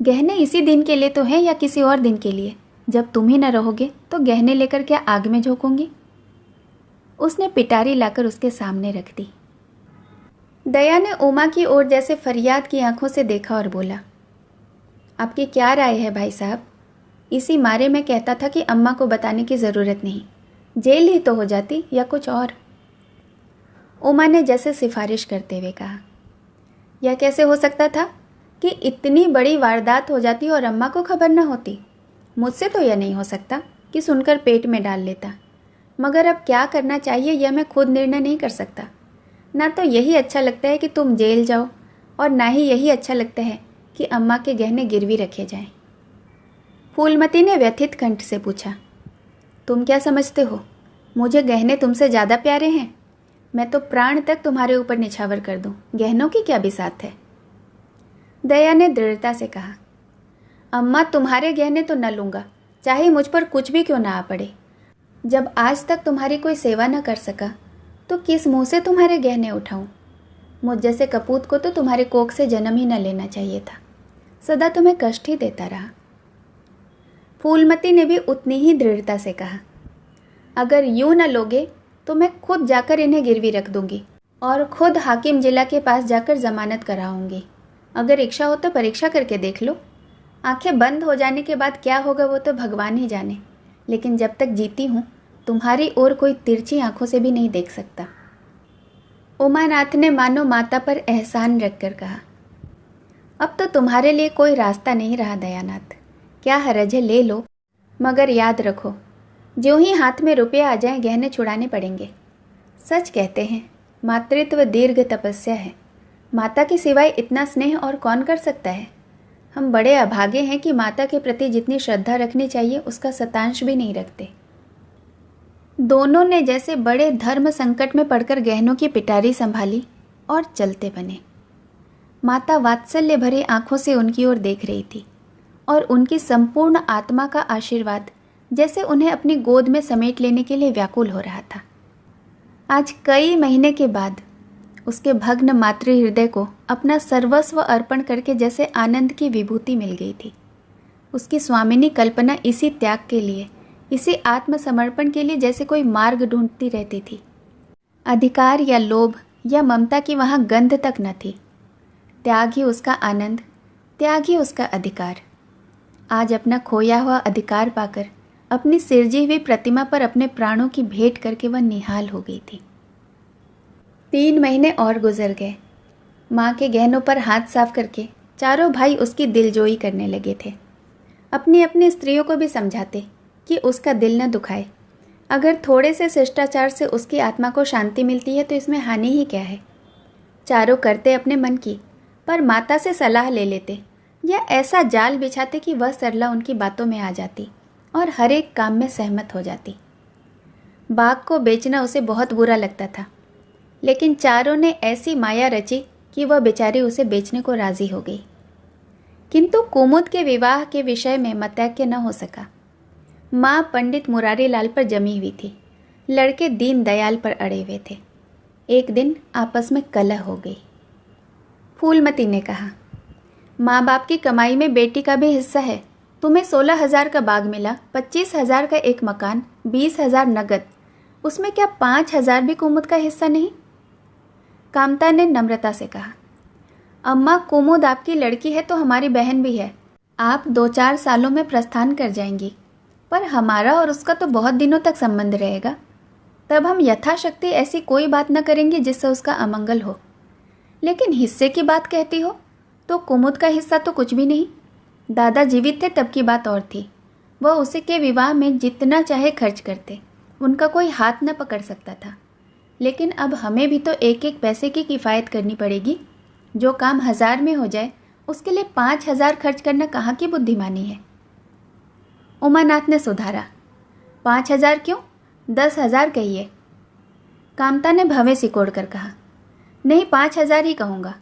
गहने इसी दिन के लिए तो हैं या किसी और दिन के लिए? जब तुम ही न रहोगे तो गहने लेकर क्या आग में झोंकूंगी? उसने पिटारी लाकर उसके सामने रख दी। दया ने उमा की ओर जैसे फरियाद की आंखों से देखा और बोला, आपकी क्या राय है भाई साहब? इसी मारे मैं कहता था कि अम्मा को बताने की ज़रूरत नहीं, जेल ही तो हो जाती या कुछ और। उमा ने जैसे सिफारिश करते हुए कहा, यह कैसे हो सकता था कि इतनी बड़ी वारदात हो जाती और अम्मा को खबर न होती? मुझसे तो यह नहीं हो सकता कि सुनकर पेट में डाल लेता, मगर अब क्या करना चाहिए यह मैं खुद निर्णय नहीं कर सकता। ना तो यही अच्छा लगता है कि तुम जेल जाओ, और ना ही यही अच्छा लगता है कि अम्मा के गहने गिरवी रखे जाएं। फूलमती ने व्यथित कंठ से पूछा, तुम क्या समझते हो, मुझे गहने तुमसे ज़्यादा प्यारे हैं? मैं तो प्राण तक तुम्हारे ऊपर निछावर कर दूं, गहनों की क्या बिसात है? दया ने दृढ़ता से कहा, अम्मा तुम्हारे गहने तो न लूँगा, चाहे मुझ पर कुछ भी क्यों ना आ पड़े। जब आज तक तुम्हारी कोई सेवा न कर सका तो किस मुंह से तुम्हारे गहने उठाऊं? मुझ जैसे कपूत को तो तुम्हारे कोख से जन्म ही न लेना चाहिए था, सदा तुम्हें कष्ट ही देता रहा। फूलमती ने भी उतनी ही दृढ़ता से कहा, अगर यूं न लोगे तो मैं खुद जाकर इन्हें गिरवी रख दूंगी और खुद हाकिम जिला के पास जाकर जमानत कराऊंगी। अगर इच्छा हो तो परीक्षा करके देख लो। आंखें बंद हो जाने के बाद क्या होगा वो तो भगवान ही जाने, लेकिन जब तक जीती हूँ तुम्हारी ओर कोई तिरछी आंखों से भी नहीं देख सकता। उमानाथ ने मानो माता पर एहसान रखकर कहा, अब तो तुम्हारे लिए कोई रास्ता नहीं रहा दयानाथ, क्या हरज है ले लो, मगर याद रखो ज्यों ही हाथ में रुपये आ जाएं गहने छुड़ाने पड़ेंगे। सच कहते हैं मातृत्व दीर्घ तपस्या है, माता के सिवाय इतना स्नेह और कौन कर सकता है। हम बड़े अभागे हैं कि माता के प्रति जितनी श्रद्धा रखनी चाहिए उसका शतांश भी नहीं रखते। दोनों ने जैसे बड़े धर्म संकट में पड़कर गहनों की पिटारी संभाली और चलते बने। माता वात्सल्य भरी आंखों से उनकी ओर देख रही थी और उनकी संपूर्ण आत्मा का आशीर्वाद जैसे उन्हें अपनी गोद में समेट लेने के लिए व्याकुल हो रहा था। आज कई महीने के बाद उसके भग्न मातृ हृदय को अपना सर्वस्व अर्पण करके जैसे आनंद की विभूति मिल गई थी। उसकी स्वामिनी कल्पना इसी त्याग के लिए, इसी आत्मसमर्पण के लिए जैसे कोई मार्ग ढूंढती रहती थी। अधिकार या लोभ या ममता की वहाँ गंध तक न थी। त्याग ही उसका आनंद, त्याग ही उसका अधिकार। आज अपना खोया हुआ अधिकार पाकर अपनी सिरजी हुई प्रतिमा पर अपने प्राणों की भेंट करके वह निहाल हो गई थी। 3 महीने और गुजर गए। माँ के गहनों पर हाथ साफ करके चारों भाई उसकी दिलजोई करने लगे थे। अपनी अपनी स्त्रियों को भी समझाते कि उसका दिल न दुखाए। अगर थोड़े से शिष्टाचार से उसकी आत्मा को शांति मिलती है तो इसमें हानि ही क्या है। चारों करते अपने मन की, पर माता से सलाह ले लेते या ऐसा जाल बिछाते कि वह सरला उनकी बातों में आ जाती और हर एक काम में सहमत हो जाती। बाग को बेचना उसे बहुत बुरा लगता था, लेकिन चारों ने ऐसी माया रची कि वह बेचारी उसे बेचने को राजी हो गई। किंतु कुमुद के विवाह के विषय में मतैक्य न हो सका। माँ पंडित मुरारी लाल पर जमी हुई थी, लड़के दीन दयाल पर अड़े हुए थे। एक दिन आपस में कलह हो गई। फूलमती ने कहा, माँ बाप की कमाई में बेटी का भी हिस्सा है। तुम्हें 16,000 का बाग मिला, 25,000 का एक मकान, 20,000 नगद, उसमें क्या 5,000 भी कुमुद का हिस्सा नहीं? कामता ने नम्रता से कहा, अम्मा कुमुद आपकी लड़की है तो हमारी बहन भी है। आप 2-4 सालों में प्रस्थान कर जाएंगी, पर हमारा और उसका तो बहुत दिनों तक संबंध रहेगा। तब हम यथाशक्ति ऐसी कोई बात न करेंगे जिससे उसका अमंगल हो। लेकिन हिस्से की बात कहती हो तो कुमुद का हिस्सा तो कुछ भी नहीं। दादा जीवित थे तब की बात और थी। वह उसे के विवाह में जितना चाहे खर्च करते, उनका कोई हाथ न पकड़ सकता था। लेकिन अब हमें भी तो एक एक पैसे की किफ़ायत करनी पड़ेगी। जो काम 1000 में हो जाए उसके लिए 5,000 खर्च करना कहाँ की बुद्धिमानी है। उमानाथ ने सुधारा, 5,000 क्यों, 10,000 कहिए। कामता ने भवें सिकोड़ कर कहा, नहीं 5,000 ही कहूँगा।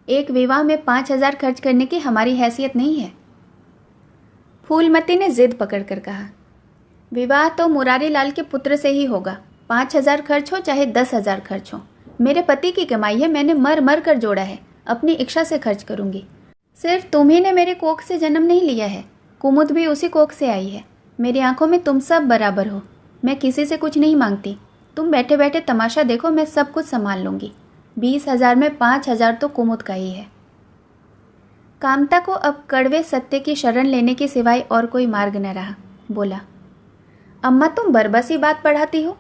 एक विवाह में 5,000 खर्च करने की हमारी हैसियत नहीं है। फूलमती ने जिद पकड़कर कहा, विवाह तो मुरारी लाल के पुत्र से ही होगा। 5,000 खर्च हो चाहे 10,000 खर्च हो, मेरे पति की कमाई है, मैंने मर मर कर जोड़ा है, अपनी इच्छा से खर्च करूंगी। सिर्फ तुम्ही ने मेरे कोख से जन्म नहीं लिया है, कुमुद भी उसी कोख से आई है। मेरी आंखों में तुम सब बराबर हो। मैं किसी से कुछ नहीं मांगती। तुम बैठे बैठे तमाशा देखो, मैं सब कुछ संभाल लूँगी। 20,000 में 5,000 तो कुमुद का ही है। कामता को अब कड़वे सत्य की शरण लेने के सिवाय और कोई मार्ग न रहा। बोला, अम्मा तुम बरबसी बात पढ़ाती हो।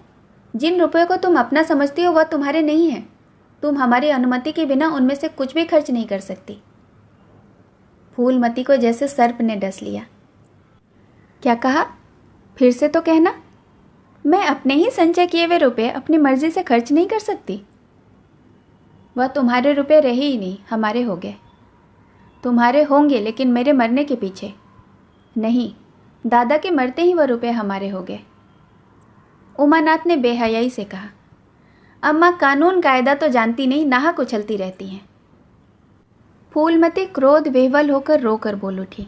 जिन रुपयों को तुम अपना समझती हो वह तुम्हारे नहीं हैं। तुम हमारी अनुमति के बिना उनमें से कुछ भी खर्च नहीं कर सकती। फूलमती को जैसे सर्प ने डस लिया। क्या कहा? फिर से तो कहना। मैं अपने ही संचय किए हुए रुपये अपनी मर्जी से खर्च नहीं कर सकती। वह तुम्हारे रुपये रहे ही नहीं, हमारे हो गए। तुम्हारे होंगे लेकिन मेरे मरने के पीछे नहीं, दादा के मरते ही वह रुपये हमारे हो गए। उमानाथ ने बेहयाई से कहा, अम्मा कानून कायदा तो जानती नहीं, नाहक उछलती रहती हैं। फूलमती क्रोध विह्वल होकर रोकर बोल उठी,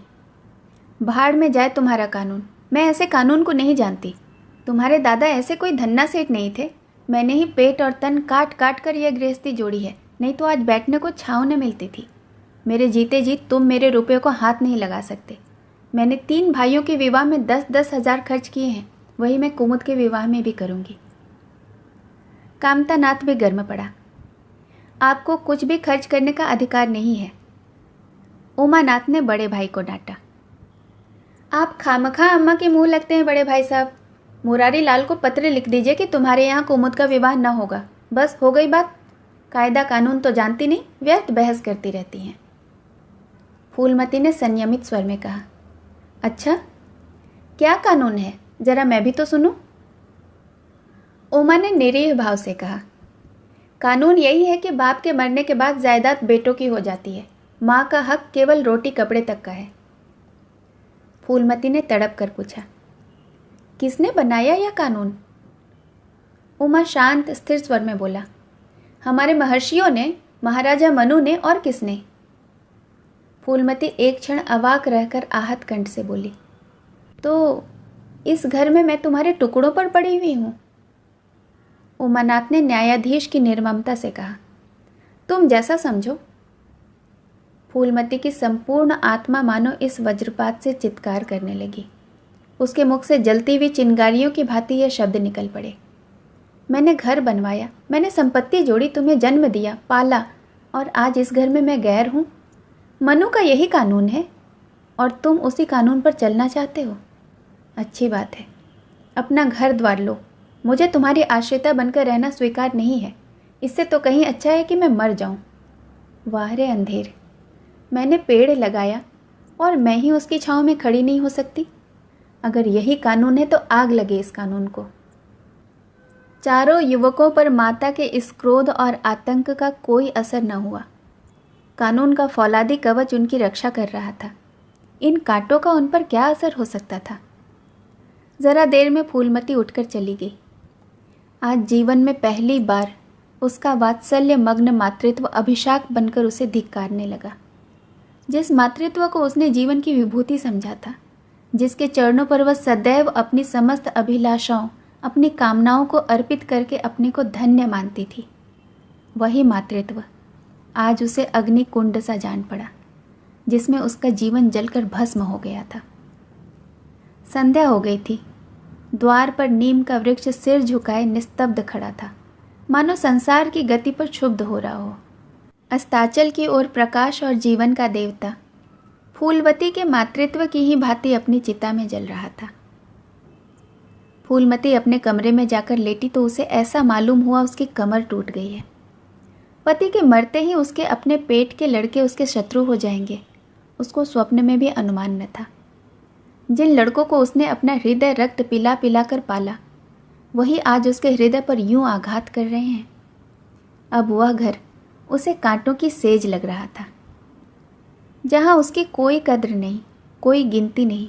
भाड़ में जाए तुम्हारा कानून। मैं ऐसे कानून को नहीं जानती। तुम्हारे दादा ऐसे कोई धन्ना सेठ नहीं थे। मैंने ही पेट और तन काट काट कर यह गृहस्थी जोड़ी है, नहीं तो आज बैठने को छाँव न मिलती थी। मेरे जीते जी तुम मेरे रुपये को हाथ नहीं लगा सकते। मैंने 3 भाइयों के विवाह में 10-10 हज़ार खर्च किए हैं, वही मैं कुमुद के विवाह में भी करूँगी। कामतानाथ भी गर्म पड़ा। आपको कुछ भी खर्च करने का अधिकार नहीं है। उमानाथ ने बड़े भाई को डांटा। आप खामखा अम्मा के मुंह लगते हैं बड़े भाई साहब। मुरारी लाल को पत्र लिख दीजिए कि तुम्हारे यहाँ कुमुद का विवाह न होगा। बस हो गई बात। कायदा कानून तो जानती नहीं, व्यर्थ बहस करती रहती हैं। फूलमती ने संयमित स्वर में कहा, अच्छा क्या कानून है, जरा मैं भी तो सुनूं। उमा ने निरीह भाव से कहा, कानून यही है कि बाप के मरने के बाद जायदाद बेटों की हो जाती है। माँ का हक केवल रोटी कपड़े तक का है। फूलमती ने तड़प कर पूछा, किसने बनाया यह कानून? उमा शांत स्थिर स्वर में बोला, हमारे महर्षियों ने, महाराजा मनु ने, और किसने? फूलमती एक क्षण अवाक रहकर आहत कंठ से बोली, तो इस घर में मैं तुम्हारे टुकड़ों पर पड़ी हुई हूँ। उमानाथ ने न्यायाधीश की निर्ममता से कहा, तुम जैसा समझो। फूलमती की संपूर्ण आत्मा मानो इस वज्रपात से चित्कार करने लगी। उसके मुख से जलती हुई चिंगारियों की भांति यह शब्द निकल पड़े, मैंने घर बनवाया, मैंने संपत्ति जोड़ी, तुम्हें जन्म दिया, पाला, और आज इस घर में मैं गैर हूँ। मनु का यही कानून है और तुम उसी कानून पर चलना चाहते हो। अच्छी बात है, अपना घर द्वार लो। मुझे तुम्हारी आश्रिता बनकर रहना स्वीकार नहीं है। इससे तो कहीं अच्छा है कि मैं मर जाऊं। वाह रे अंधेर, मैंने पेड़ लगाया और मैं ही उसकी छांव में खड़ी नहीं हो सकती। अगर यही कानून है तो आग लगे इस कानून को। चारों युवकों पर माता के इस क्रोध और आतंक का कोई असर न हुआ। कानून का फौलादी कवच उनकी रक्षा कर रहा था। इन कांटों का उन पर क्या असर हो सकता था? जरा देर में फूलमती उठकर चली गई। आज जीवन में पहली बार उसका वात्सल्य मग्न मातृत्व अभिशाप बनकर उसे धिक्कारने लगा। जिस मातृत्व को उसने जीवन की विभूति समझा था, जिसके चरणों पर वह सदैव अपनी समस्त अभिलाषाओं, अपनी कामनाओं को अर्पित करके अपने को धन्य मानती थी, वही मातृत्व आज उसे अग्नि कुंड सा जान पड़ा, जिसमें उसका जीवन जलकर भस्म हो गया था। संध्या हो गई थी। द्वार पर नीम का वृक्ष सिर झुकाए निस्तब्ध खड़ा था, मानो संसार की गति पर क्षुब्ध हो रहा हो। अस्ताचल की ओर प्रकाश और जीवन का देवता फूलवती के मातृत्व की ही भांति अपनी चिता में जल रहा था। फूलमती अपने कमरे में जाकर लेटी तो उसे ऐसा मालूम हुआ उसकी कमर टूट गई है। पति के मरते ही उसके अपने पेट के लड़के उसके शत्रु हो जाएंगे, उसको स्वप्न में भी अनुमान न था। जिन लड़कों को उसने अपना हृदय रक्त पिला पिला कर पाला, वही आज उसके हृदय पर यूं आघात कर रहे हैं। अब वह घर उसे कांटों की सेज लग रहा था। जहाँ उसकी कोई कद्र नहीं, कोई गिनती नहीं,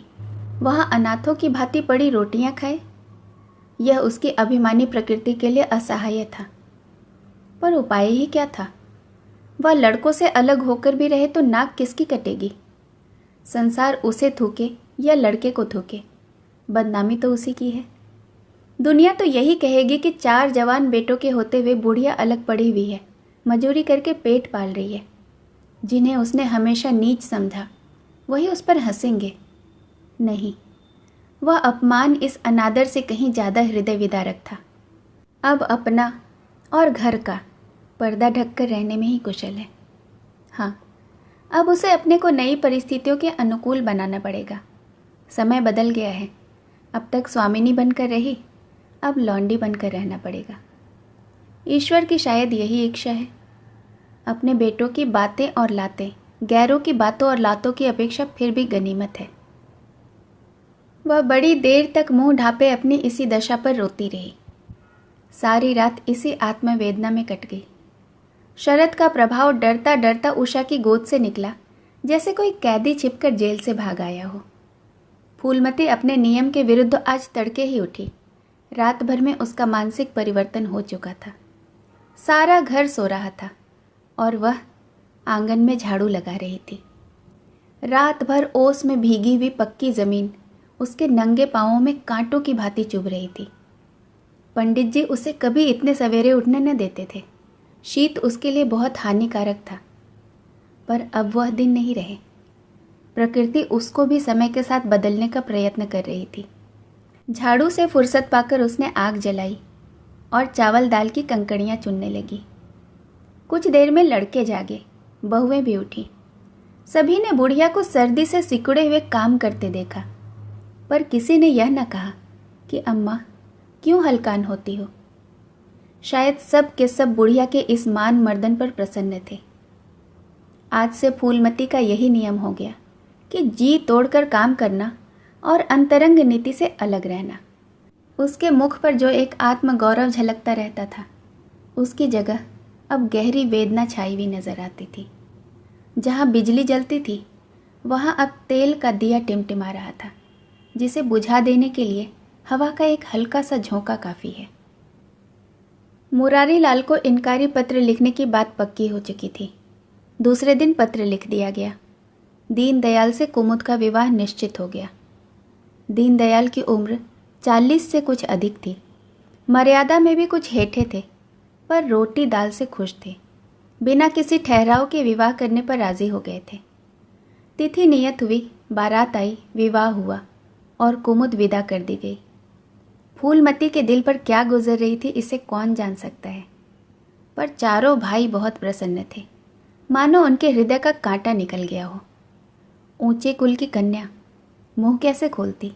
वहाँ अनाथों की भांति पड़ी रोटियां खाए। यह उसकी अभिमानी प्रकृति के लिए असहाय था, पर उपाय ही क्या था? वह लड़कों से अलग होकर भी रहे तो नाक किसकी कटेगी? संसार उसे थूके या लड़के को थूके, बदनामी तो उसी की है। दुनिया तो यही कहेगी कि 4 जवान बेटों के होते हुए बुढ़िया अलग पड़ी हुई है, मजूरी करके पेट पाल रही है। जिन्हें उसने हमेशा नीच समझा, वही उस पर हंसेंगे। नहीं, वह अपमान इस अनादर से कहीं ज़्यादा हृदय विदारक था। अब अपना और घर का पर्दा ढककर रहने में ही कुशल है। हाँ, अब उसे अपने को नई परिस्थितियों के अनुकूल बनाना पड़ेगा। समय बदल गया है। अब तक स्वामिनी बनकर रही, अब लौंडी बनकर रहना पड़ेगा। ईश्वर की शायद यही इच्छा है। अपने बेटों की बातें और लातें गैरों की बातों और लातों की अपेक्षा फिर भी गनीमत है। वह बड़ी देर तक मुंह ढांपे अपनी इसी दशा पर रोती रही। सारी रात इसी आत्मवेदना में कट गई। शरद का प्रभाव डरता डरता उषा की गोद से निकला, जैसे कोई कैदी छिपकर जेल से भाग आया हो। फूलमती अपने नियम के विरुद्ध आज तड़के ही उठी। रात भर में उसका मानसिक परिवर्तन हो चुका था। सारा घर सो रहा था और वह आंगन में झाड़ू लगा रही थी। रात भर ओस में भीगी हुई पक्की जमीन उसके नंगे पांवों में कांटों की भांति चुभ रही थी। पंडित जी उसे कभी इतने सवेरे उठने न देते थे। शीत उसके लिए बहुत हानिकारक था। पर अब वह दिन नहीं रहे। प्रकृति उसको भी समय के साथ बदलने का प्रयत्न कर रही थी। झाड़ू से फुर्सत पाकर उसने आग जलाई और चावल दाल की कंकड़ियाँ चुनने लगी। कुछ देर में लड़के जागे, बहुएं भी उठी। सभी ने बुढ़िया को सर्दी से सिकुड़े हुए काम करते देखा, पर किसी ने यह न कहा कि अम्मा क्यों हलकान होती हो। शायद सब के सब बुढ़िया के इस मान मर्दन पर प्रसन्न थे। आज से फूलमती का यही नियम हो गया कि जी तोड़कर काम करना और अंतरंग नीति से अलग रहना। उसके मुख पर जो एक आत्मगौरव झलकता रहता था, उसकी जगह अब गहरी वेदना छाई हुई नजर आती थी। जहाँ बिजली जलती थी, वहाँ अब तेल का दिया टिमटिमा रहा था, जिसे बुझा देने के लिए हवा का एक हल्का सा झोंका काफ़ी है। मुरारी लाल को इनकारी पत्र लिखने की बात पक्की हो चुकी थी। दूसरे दिन पत्र लिख दिया गया। दीनदयाल से कुमुद का विवाह निश्चित हो गया। दीनदयाल की उम्र 40 से कुछ अधिक थी। मर्यादा में भी कुछ हेठे थे, पर रोटी दाल से खुश थे। बिना किसी ठहराव के विवाह करने पर राजी हो गए थे। तिथि नियत हुई, बारात आई, विवाह हुआ और कुमुद विदा कर दी गई। फूलमती के दिल पर क्या गुजर रही थी, इसे कौन जान सकता है। पर चारों भाई बहुत प्रसन्न थे, मानो उनके हृदय का कांटा निकल गया हो। ऊंचे कुल की कन्या मुंह कैसे खोलती।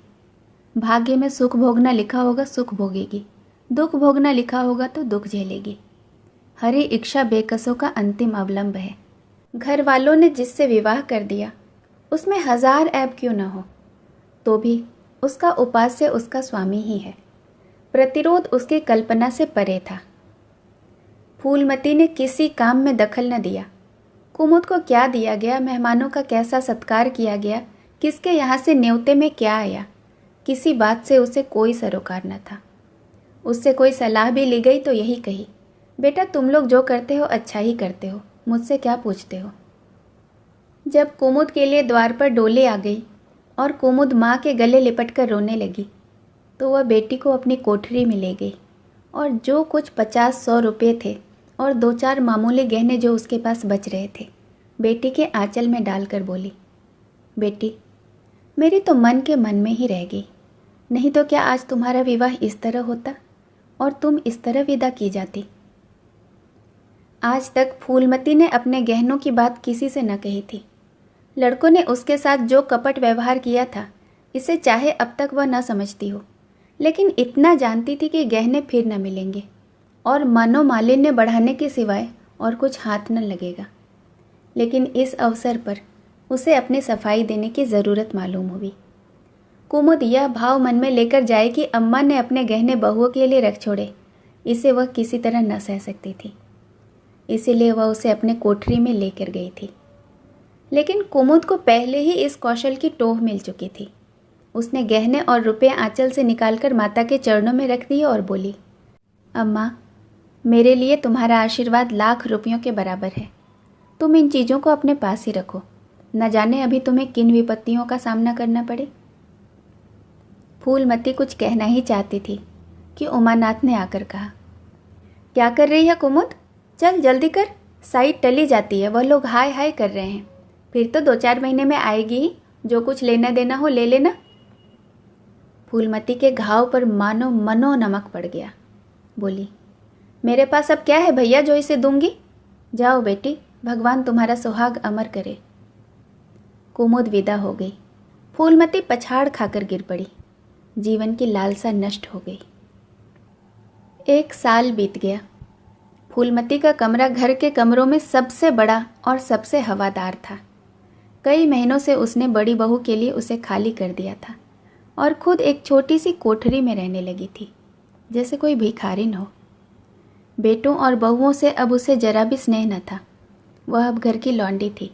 भाग्य में सुख भोगना लिखा होगा, सुख भोगेगी। दुख भोगना लिखा होगा तो दुख झेलेगी। हरी इच्छा बेकसों का अंतिम अवलंब है। घर वालों ने जिससे विवाह कर दिया, उसमें 1000 ऐब क्यों न हो, तो भी उसका उपास्य उसका स्वामी ही है। प्रतिरोध उसकी कल्पना से परे था। फूलमती ने किसी काम में दखल न दिया। कुमुद को क्या दिया गया, मेहमानों का कैसा सत्कार किया गया, किसके यहाँ से न्योते में क्या आया, किसी बात से उसे कोई सरोकार न था। उससे कोई सलाह भी ली गई तो यही कही, बेटा तुम लोग जो करते हो अच्छा ही करते हो, मुझसे क्या पूछते हो। जब कुमुद के लिए द्वार पर डोली आ गई और कुमुद माँ के गले लिपट कर रोने लगी, तो वह बेटी को अपनी कोठरी में ले गई और जो कुछ 50-100 रुपये थे और 2-4 मामूली गहने जो उसके पास बच रहे थे, बेटी के आंचल में डालकर बोली, बेटी मेरी तो मन के मन में ही रह गई, नहीं तो क्या आज तुम्हारा विवाह इस तरह होता और तुम इस तरह विदा की जाती। आज तक फूलमती ने अपने गहनों की बात किसी से न कही थी। लड़कों ने उसके साथ जो कपट व्यवहार किया था, इसे चाहे अब तक वह न समझती हो, लेकिन इतना जानती थी कि गहने फिर न मिलेंगे और मनोमालिन्य बढ़ाने के सिवाय और कुछ हाथ न लगेगा। लेकिन इस अवसर पर उसे अपनी सफाई देने की ज़रूरत मालूम हुई। कुमुद यह भाव मन में लेकर जाए कि अम्मा ने अपने गहने बहुओं के लिए रख छोड़े, इसे वह किसी तरह न सह सकती थी। इसीलिए वह उसे अपने कोठरी में लेकर गई थी। लेकिन कुमुद को पहले ही इस कौशल की टोह मिल चुकी थी। उसने गहने और रुपये आंचल से निकालकर माता के चरणों में रख दिए और बोली, अम्मा मेरे लिए तुम्हारा आशीर्वाद लाख रुपयों के बराबर है। तुम इन चीज़ों को अपने पास ही रखो, न जाने अभी तुम्हें किन विपत्तियों का सामना करना पड़े। फूलमती कुछ कहना ही चाहती थी कि उमानाथ ने आकर कहा, क्या कर रही है कुमुद, चल जल्दी कर, साइड टली जाती है, वह लोग हाय हाय कर रहे हैं, फिर तो 2-4 महीने में आएगी ही, जो कुछ लेना देना हो ले लेना। फूलमती के घाव पर मानो मनो नमक पड़ गया। बोली, मेरे पास अब क्या है भैया जो इसे दूंगी। जाओ बेटी, भगवान तुम्हारा सुहाग अमर करे। कुमुद विदा हो गई। फूलमती पछाड़ खाकर गिर पड़ी। जीवन की लालसा नष्ट हो गई। 1 साल बीत गया। फूलमती का कमरा घर के कमरों में सबसे बड़ा और सबसे हवादार था। कई महीनों से उसने बड़ी बहू के लिए उसे खाली कर दिया था और खुद एक छोटी सी कोठरी में रहने लगी थी, जैसे कोई भिखारिन हो। बेटों और बहुओं से अब उसे जरा भी स्नेह न था। वह अब घर की लौंडी थी।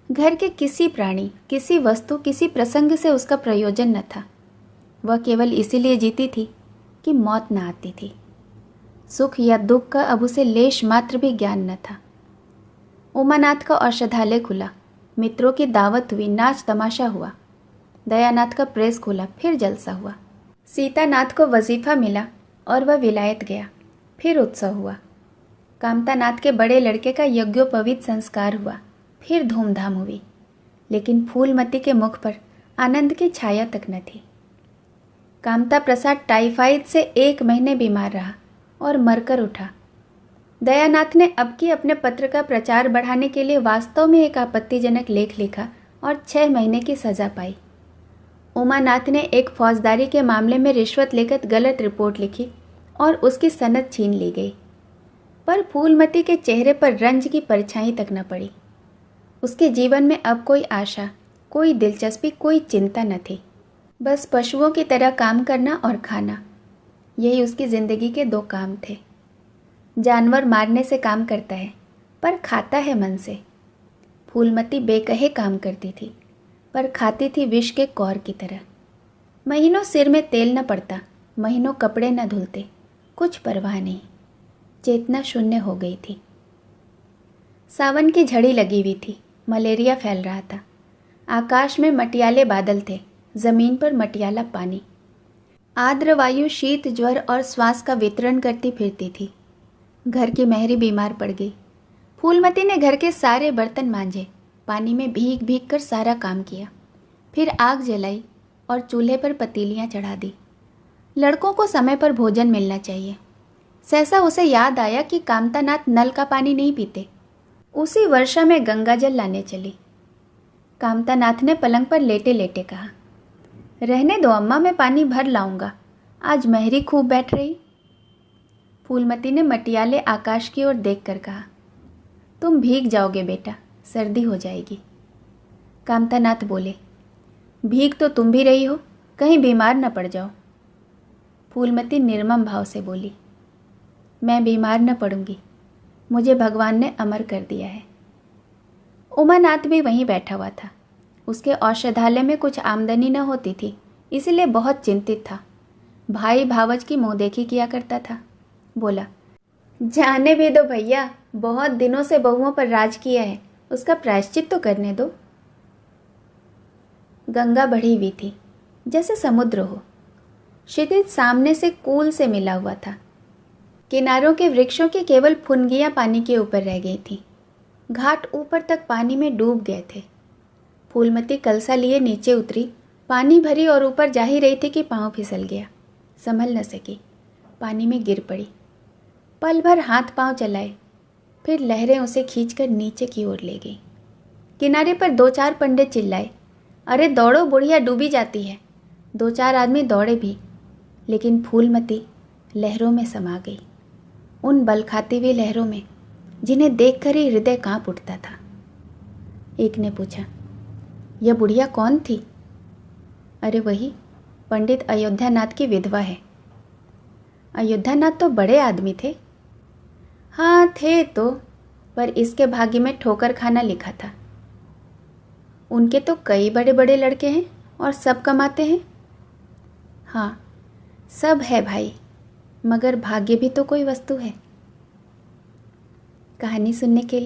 घर के किसी प्राणी, किसी वस्तु, किसी प्रसंग से उसका प्रयोजन न था। वह केवल इसीलिए जीती थी कि मौत न आती थी। सुख या दुख का अब उसे लेश मात्र भी ज्ञान न था। उमानाथ का औषधालय खुला, मित्रों की दावत हुई, नाच तमाशा हुआ। दयानाथ का प्रेस खुला, फिर जलसा हुआ। सीतानाथ को वजीफा मिला और वह विलायत गया, फिर उत्सव हुआ। कामतानाथ के बड़े लड़के का यज्ञोपवीत संस्कार हुआ, फिर धूमधाम हुई। लेकिन फूलमती के मुख पर आनंद की छाया तक न थी। कामता प्रसाद टाइफाइड से 1 महीने बीमार रहा और मरकर उठा। दयानाथ ने अब की अपने पत्र का प्रचार बढ़ाने के लिए वास्तव में एक आपत्तिजनक लेख लिखा और 6 महीने की सज़ा पाई। उमानाथ ने एक फौजदारी के मामले में रिश्वत लेकर गलत रिपोर्ट लिखी और उसकी सनद छीन ली गई। पर फूलमती के चेहरे पर रंज की परछाई तक न पड़ी। उसके जीवन में अब कोई आशा, कोई दिलचस्पी, कोई चिंता न थी। बस पशुओं की तरह काम करना और खाना, यही उसकी ज़िंदगी के 2 काम थे। जानवर मारने से काम करता है, पर खाता है मन से। फूलमती बेकहे काम करती थी, पर खाती थी विष के कौर की तरह। महीनों सिर में तेल न पड़ता, महीनों कपड़े न धुलते, कुछ परवाह नहीं। चेतना शून्य हो गई थी। सावन की झड़ी लगी हुई थी, मलेरिया फैल रहा था। आकाश में मटियाले बादल थे, जमीन पर मटियाला पानी। आर्द्र वायु शीत, ज्वर और श्वास का वितरण करती फिरती थी। घर की मेहरी बीमार पड़ गई। फूलमती ने घर के सारे बर्तन मांजे, पानी में भीग भीग कर सारा काम किया। फिर आग जलाई और चूल्हे पर पतीलियाँ चढ़ा दी। लड़कों को समय पर भोजन मिलना चाहिए। सहसा उसे याद आया कि कामतानाथ नल का पानी नहीं पीते। उसी वर्षा में गंगा जल लाने चली। कामतानाथ ने पलंग पर लेटे लेटे कहा, रहने दो अम्मा, मैं पानी भर लाऊंगा, आज मेहरी खूब बैठ रही। फूलमती ने मटियाले आकाश की ओर देखकर कहा, तुम भीग जाओगे बेटा, सर्दी हो जाएगी। कामतानाथ बोले, भीग तो तुम भी रही हो, कहीं बीमार न पड़ जाओ। फूलमती निर्मम भाव से बोली, मैं बीमार न पड़ूंगी, मुझे भगवान ने अमर कर दिया है। उमानाथ भी वहीं बैठा हुआ था। उसके औषधालय में कुछ आमदनी न होती थी, इसलिए बहुत चिंतित था। भाई भावज की मुँह देखी किया करता था। बोला, जाने भी दो भैया, बहुत दिनों से बहुओं पर राज किया है, उसका प्रायश्चित तो करने दो। गंगा बढ़ी हुई थी, जैसे समुद्र हो। क्षितिज सामने से कूल से मिला हुआ था। किनारों के वृक्षों की केवल फुनगियां पानी के ऊपर रह गई थी। घाट ऊपर तक पानी में डूब गए थे। फूलमती कलसा लिए नीचे उतरी, पानी भरी और ऊपर जा ही रही थी कि पांव फिसल गया। संभल न सकी, पानी में गिर पड़ी। पल भर हाथ पांव चलाए, फिर लहरें उसे खींचकर नीचे की ओर ले गई। किनारे पर 2-4 पंडित चिल्लाए, अरे दौड़ो, बुढ़िया डूबी जाती है। 2-4 आदमी दौड़े भी, लेकिन फूलमती लहरों में समा गई, उन बल खाती हुई लहरों में जिन्हें देखकर ही हृदय कांप उठता था। एक ने पूछा, यह बुढ़िया कौन थी? अरे वही पंडित अयोध्यानाथ की विधवा है। अयोध्यानाथ तो बड़े आदमी थे। हाँ थे तो, पर इसके भाग्य में ठोकर खाना लिखा था। उनके तो कई बड़े बड़े लड़के हैं और सब कमाते हैं। हाँ सब है भाई, मगर भाग्य भी तो कोई वस्तु है। कहानी सुनने के लिए